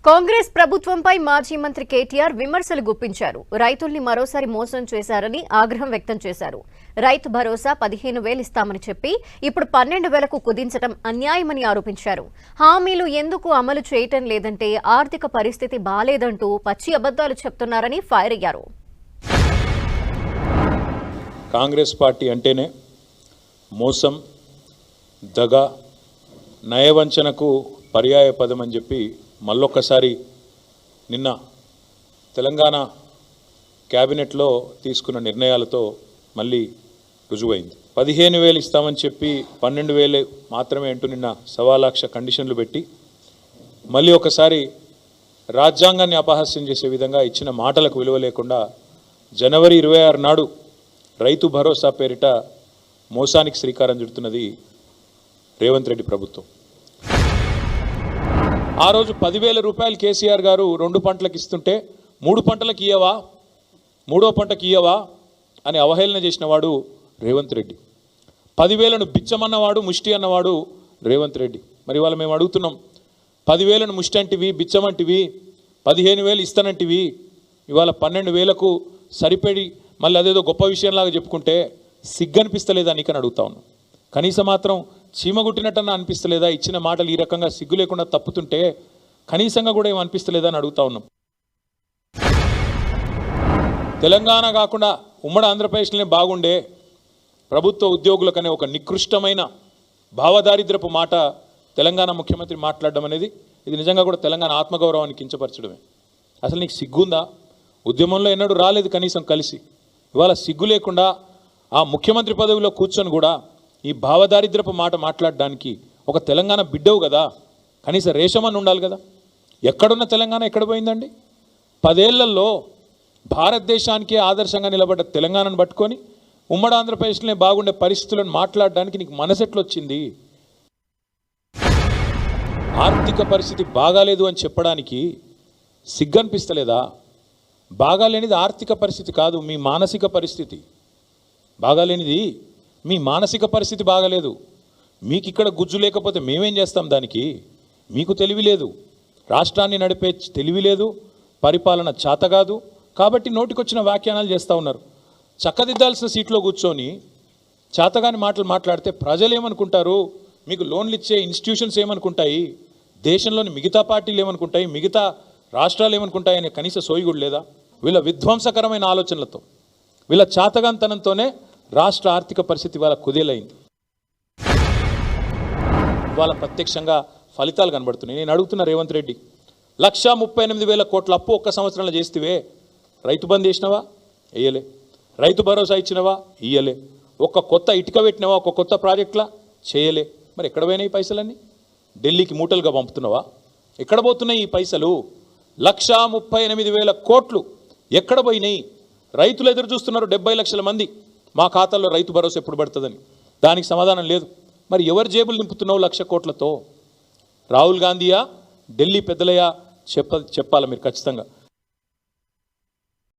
కాంగ్రెస్ ప్రభుత్వంపై మాజీ మంత్రి కేటీఆర్ విమర్శలు గుప్పించారు. రైతుల్ని మరోసారి మోసం చేశారని ఆగ్రహం వ్యక్తం చేశారు. రైతు భరోసా 15,000 ఇస్తామని చెప్పి ఇప్పుడు 12,000కు కుదించడం అన్యాయమని ఆరోపించారు. హామీలు ఎందుకు అమలు చేయటం లేదంటే ఆర్థిక పరిస్థితి బాలేదంటూ పచ్చి అబద్ధాలు చెప్తున్నారని ఫైర్ అయ్యారు. కాంగ్రెస్ పార్టీ అంటేనే మోసం, దగ, నయవంచనకు పర్యాయ పదం అని చెప్పి మళ్ళొక్కసారి నిన్న తెలంగాణ క్యాబినెట్లో తీసుకున్న నిర్ణయాలతో మళ్ళీ రుజువైంది. 15,000 ఇస్తామని చెప్పి 12,000 మాత్రమే అంటూ నిన్న 1,00,000 కండిషన్లు పెట్టి మళ్ళీ ఒకసారి రాజ్యాంగాన్ని అపహాస్యం చేసే విధంగా ఇచ్చిన మాటలకు విలువ లేకుండా జనవరి 26 నాడు రైతు భరోసా పేరిట మోసానికి శ్రీకారం చుడుతున్నది రేవంత్ రెడ్డి ప్రభుత్వం. ఆ రోజు 10,000 రూపాయలు కేసీఆర్ గారు 2 పంటలకు ఇస్తుంటే 3 పంటలకు ఇయ్యవా, 3వ పంటకు ఇయ్యవా అని అవహేళన చేసిన వాడు రేవంత్ రెడ్డి. 10,000ను బిచ్చమన్నవాడు, ముష్టి అన్నవాడు రేవంత్ రెడ్డి. మరి ఇవాళ మేము అడుగుతున్నాం, 10,000ను ముష్టి అంటివి, బిచ్చమంటివి, 15,000 ఇస్తానంటివి, ఇవాళ 12,000కు సరిపడి మళ్ళీ అదేదో గొప్ప విషయంలాగా చెప్పుకుంటే సిగ్గనిపిస్తలేదా నీకని అడుగుతా ఉన్నాం. కనీసం మాత్రం చీమగుట్టినట్టన్నా అనిపిస్తలేదా? ఇచ్చిన మాటలు ఈ రకంగా సిగ్గు లేకుండా తప్పుతుంటే కనీసంగా కూడా ఏం అనిపిస్తలేదా అని అడుగుతా ఉన్నాం. తెలంగాణ కాకుండా ఉమ్మడి ఆంధ్రప్రదేశ్లోనే బాగుండే ప్రభుత్వ ఉద్యోగులకనే ఒక నికృష్టమైన భావదారిద్రపు మాట తెలంగాణ ముఖ్యమంత్రి మాట్లాడడం అనేది ఇది నిజంగా కూడా తెలంగాణ ఆత్మగౌరవాన్ని కించపరచడమే. అసలు నీకు సిగ్గుందా? ఉద్యమంలో ఎన్నడూ రాలేదు కనీసం కలిసి. ఇవాళ సిగ్గు లేకుండా ఆ ముఖ్యమంత్రి పదవిలో కూర్చొని కూడా ఈ భావదారిద్రపు మాట మాట్లాడడానికి ఒక తెలంగాణ బిడ్డవు కదా, కనీసం రేషమని ఉండాలి కదా. ఎక్కడున్న తెలంగాణ ఎక్కడ పోయిందండి? 10 ఏళ్లలో భారతదేశానికే ఆదర్శంగా నిలబడ్డ తెలంగాణను పట్టుకొని ఉమ్మడి ఆంధ్రప్రదేశ్లోనే బాగుండే పరిస్థితులను మాట్లాడడానికి నీకు మనసెట్లు వచ్చింది? ఆర్థిక పరిస్థితి బాగాలేదు అని చెప్పడానికి సిగ్గనిపిస్తలేదా? బాగాలేనిది ఆర్థిక పరిస్థితి కాదు, మీ మానసిక పరిస్థితి. బాగాలేనిది మీ మానసిక పరిస్థితి బాగాలేదు. మీకు ఇక్కడ గుజ్జు లేకపోతే మేమేం చేస్తాం దానికి? మీకు తెలివి లేదు, రాష్ట్రాన్ని నడిపే తెలివి లేదు, పరిపాలన చేత కాదు. కాబట్టి నోటికొచ్చిన వ్యాఖ్యానాలు చేస్తూ ఉన్నారు. చక్కదిద్దాల్సిన సీట్లో కూర్చొని చేతగాని మాటలు మాట్లాడితే ప్రజలు ఏమనుకుంటారు? మీకు లోన్లు ఇచ్చే ఇన్స్టిట్యూషన్స్ ఏమనుకుంటాయి? దేశంలోని మిగతా పార్టీలు ఏమనుకుంటాయి? మిగతా రాష్ట్రాలు ఏమనుకుంటాయి అనే కనీస సోయి కూడా లేదా? వీళ్ళ విధ్వంసకరమైన ఆలోచనలతో, వీళ్ళ చాతగాంతనంతోనే రాష్ట్ర ఆర్థిక పరిస్థితి ఇవాళ కుదేలైంది. ఇవాళ ప్రత్యక్షంగా ఫలితాలు కనబడుతున్నాయి. నేను అడుగుతున్న రేవంత్ రెడ్డి, 138,000 కోట్ల అప్పు ఒక్క సంవత్సరంలో చేస్తేవే. రైతు బంద్ చేసినవా? వేయలే. రైతు భరోసా ఇచ్చినవా? ఇయ్యలే. ఒక్క కొత్త ఇటుక పెట్టినవా? ఒక కొత్త ప్రాజెక్టులా? చేయలే. మరి ఎక్కడ పోయినాయి ఈ పైసలన్నీ? ఢిల్లీకి మూటలుగా పంపుతున్నావా? ఎక్కడ పోతున్నాయి ఈ పైసలు? 138,000 కోట్లు ఎక్కడ పోయినాయి? రైతులు ఎదురు చూస్తున్నారు 70 లక్షల మంది, మా ఖాతాల్లో రైతు భరోసా ఎప్పుడు పడుతుందని. దానికి సమాధానం లేదు. మరి ఎవరి జేబులు నింపుతున్నావు 1,00,000 కోట్లతో? రాహుల్ గాంధీయా, ఢిల్లీ పెద్దలయ్యా? చెప్పాలి మీరు ఖచ్చితంగా.